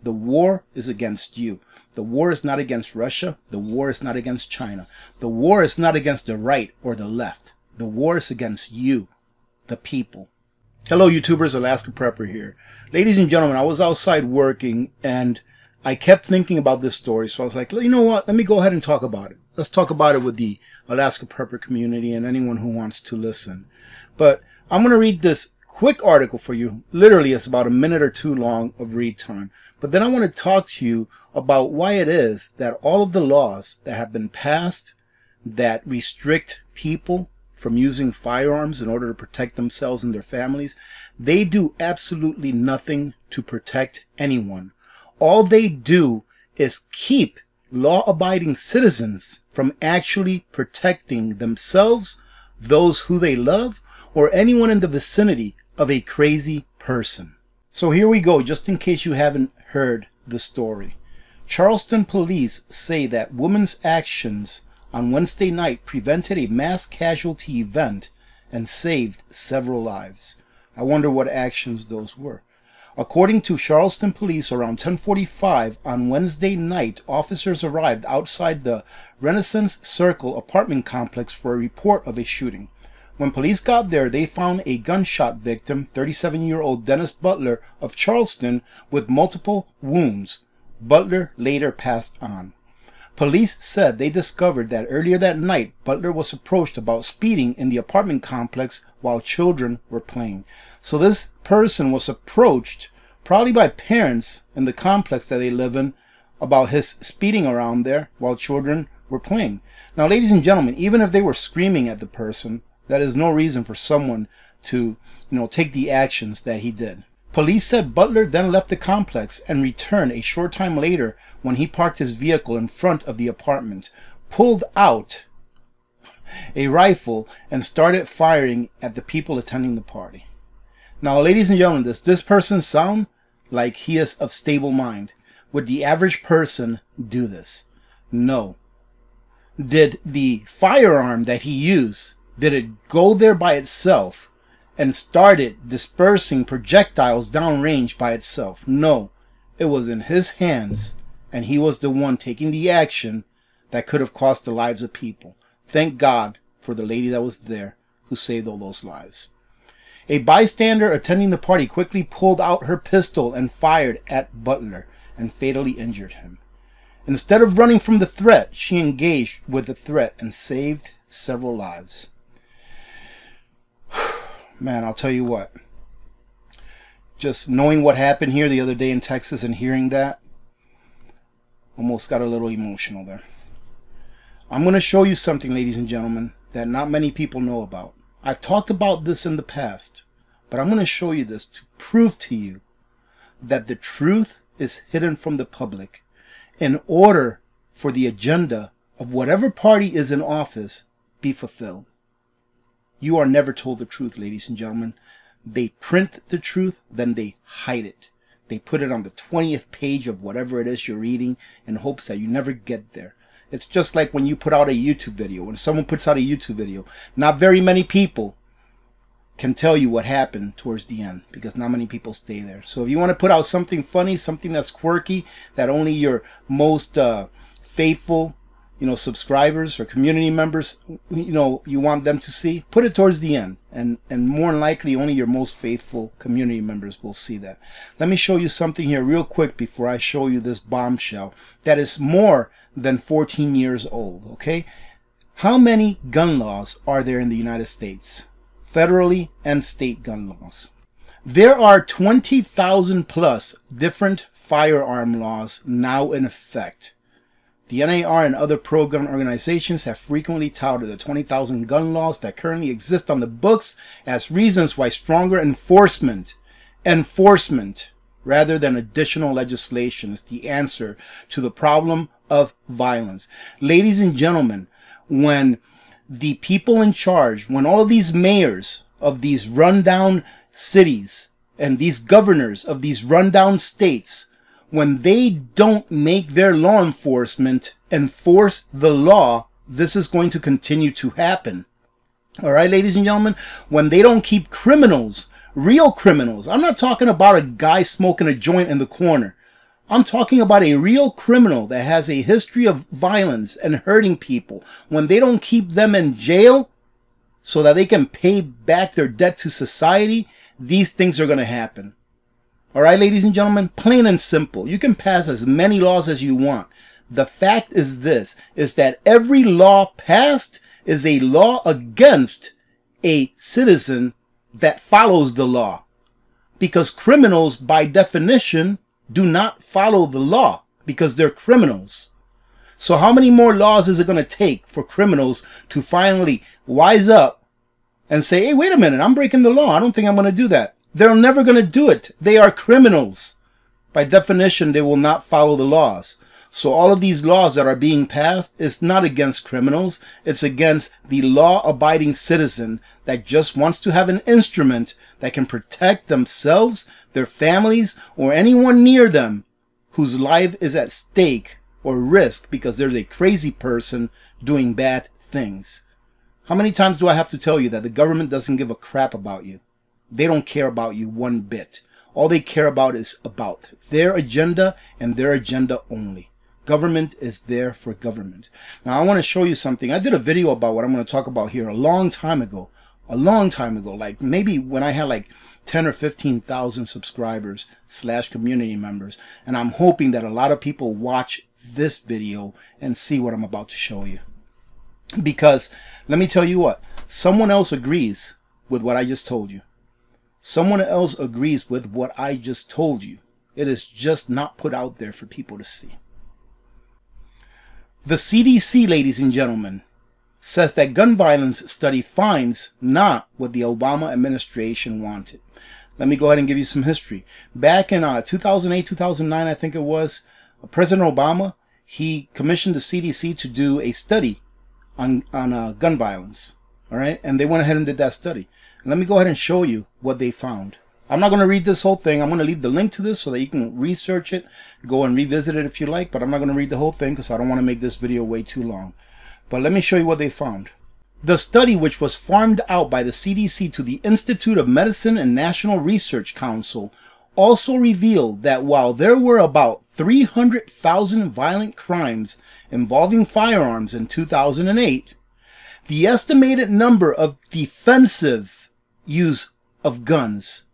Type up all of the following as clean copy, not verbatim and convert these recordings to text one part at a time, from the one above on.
The war is against you. The war is not against Russia. The war is not against China. The war is not against the right or the left. The war is against you, the people. Hello YouTubers, Alaska Prepper here. Ladies and gentlemen, I was outside working and I kept thinking about this story, so I was like, you know what, let me go ahead and talk about it. Let's talk about it with the Alaska Prepper community and anyone who wants to listen. But I'm going to read this quick article for you. Literally, it's about a minute or two long of read time. But then I want to talk to you about why it is that all of the laws that have been passed that restrict people from using firearms in order to protect themselves and their families, they do absolutely nothing to protect anyone. All they do is keep law-abiding citizens from actually protecting themselves, those who they love, or anyone in the vicinity of a crazy person. So here we go, just in case you haven't heard the story. Charleston police say that women's actions on Wednesday night prevented a mass casualty event and saved several lives. I wonder what actions those were. According to Charleston police, around 10:45 on Wednesday night, officers arrived outside the Renaissance Circle apartment complex for a report of a shooting. When police got there, they found a gunshot victim, 37-year-old Dennis Butler of Charleston, with multiple wounds. Butler later passed on. Police said they discovered that earlier that night, Butler was approached about speeding in the apartment complex while children were playing. So this person was approached, probably by parents in the complex that they live in, about his speeding around there while children were playing. Now, ladies and gentlemen, even if they were screaming at the person, that is no reason for someone to, take the actions that he did. Police said Butler then left the complex and returned a short time later when he parked his vehicle in front of the apartment, pulled out a rifle, and started firing at the people attending the party. Now, ladies and gentlemen, does this person sound like he is of stable mind? Would the average person do this? No. Did the firearm that he used, did it go there by itself and started dispersing projectiles downrange by itself? No. It was in his hands, and he was the one taking the action that could have cost the lives of people. Thank God for the lady that was there who saved all those lives. A bystander attending the party quickly pulled out her pistol and fired at Butler and fatally injured him. Instead of running from the threat, she engaged with the threat and saved several lives. Man, I'll tell you what. Just knowing what happened here the other day in Texas and hearing that, almost got a little emotional there. I'm going to show you something, ladies and gentlemen, that not many people know about. I've talked about this in the past, but I'm going to show you this to prove to you that the truth is hidden from the public in order for the agenda of whatever party is in office be fulfilled. You are never told the truth, ladies and gentlemen. They print the truth, then they hide it. They put it on the 20th page of whatever it is you're reading in hopes that you never get there. It's just like when you put out a YouTube video. When someone puts out a YouTube video, not very many people can tell you what happened towards the end because not many people stay there. So if you want to put out something funny, something that's quirky, that only your most faithful subscribers or community members, you want them to see, put it towards the end. And more than likely, only your most faithful community members will see that. Let me show you something here real quick before I show you this bombshell that is more than 14 years old, okay? How many gun laws are there in the United States? Federally and state gun laws. There are 20,000 plus different firearm laws now in effect. The NAR and other pro-gun organizations have frequently touted the 20,000 gun laws that currently exist on the books as reasons why stronger enforcement rather than additional legislation is the answer to the problem of violence. Ladies and gentlemen, when the people in charge, when all of these mayors of these rundown cities and these governors of these rundown states, when they don't make their law enforcement enforce the law, this is going to continue to happen. All right, ladies and gentlemen, when they don't keep criminals, real criminals, I'm not talking about a guy smoking a joint in the corner. I'm talking about a real criminal that has a history of violence and hurting people. When they don't keep them in jail so that they can pay back their debt to society, these things are going to happen. All right, ladies and gentlemen, plain and simple. You can pass as many laws as you want. The fact is this, is that every law passed is a law against a citizen that follows the law. Because criminals, by definition, do not follow the law because they're criminals. So how many more laws is it going to take for criminals to finally wise up and say, hey, wait a minute, I'm breaking the law. I don't think I'm going to do that. They're never going to do it. They are criminals. By definition, they will not follow the laws. So all of these laws that are being passed is not against criminals. It's against the law-abiding citizen that just wants to have an instrument that can protect themselves, their families, or anyone near them whose life is at stake or risk because there's a crazy person doing bad things. How many times do I have to tell you that the government doesn't give a crap about you? They don't care about you one bit. All they care about is about their agenda and their agenda only. Government is there for government. Now I want to show you something. I did a video about what I'm going to talk about here a long time ago. Like maybe when I had like 10 or 15,000 subscribers / community members. And I'm hoping that a lot of people watch this video and see what I'm about to show you. Because let me tell you what, someone else agrees with what I just told you. Someone else agrees with what I just told you. It is just not put out there for people to see. The CDC, ladies and gentlemen, says that gun violence study finds not what the Obama administration wanted. Let me go ahead and give you some history. Back in 2008, 2009, I think it was, President Obama, he commissioned the CDC to do a study on gun violence. All right, and they went ahead and did that study. And let me go ahead and show you what they found. I'm not going to read this whole thing. I'm going to leave the link to this so that you can research it, go and revisit it if you like, but I'm not going to read the whole thing because I don't want to make this video way too long. But let me show you what they found. The study, which was farmed out by the CDC to the Institute of Medicine and National Research Council, also revealed that while there were about 300,000 violent crimes involving firearms in 2008, the estimated number of defensive use of guns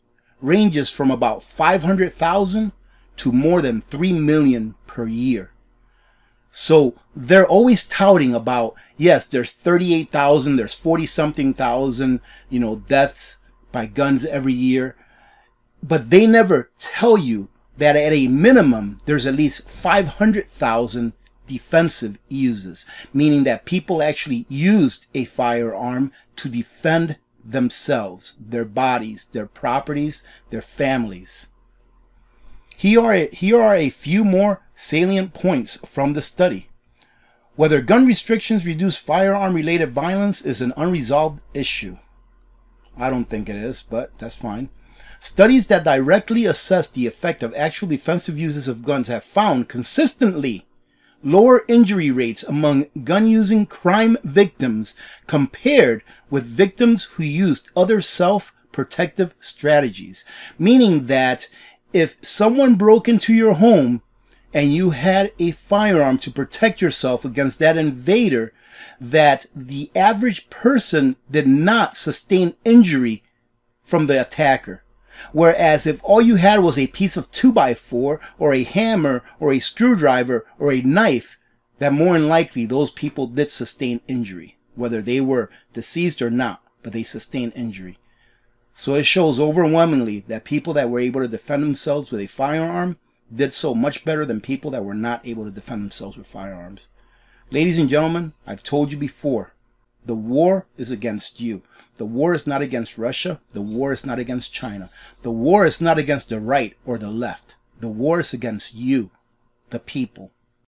ranges from about 500,000 to more than 3 million per year. So they're always touting about, yes, there's 38,000, there's 40-something thousand, deaths by guns every year. But they never tell you that at a minimum, there's at least 500,000 defensive uses, meaning that people actually used a firearm to defend themselves, their bodies, their properties, their families. Here are a few more salient points from the study. Whether gun restrictions reduce firearm-related violence is an unresolved issue. I don't think it is, but that's fine. Studies that directly assess the effect of actual defensive uses of guns have found consistently lower injury rates among gun-using crime victims compared with victims who used other self-protective strategies. Meaning that if someone broke into your home and you had a firearm to protect yourself against that invader, that the average person did not sustain injury from the attacker. Whereas if all you had was a piece of 2x4 or a hammer or a screwdriver or a knife, that more than likely those people did sustain injury, whether they were deceased or not, but they sustained injury. So it shows overwhelmingly that people that were able to defend themselves with a firearm did so much better than people that were not able to defend themselves with firearms. Ladies and gentlemen, I've told you before, the war is against you. The war is not against Russia. The war is not against China. The war is not against the right or the left. The war is against you, the people.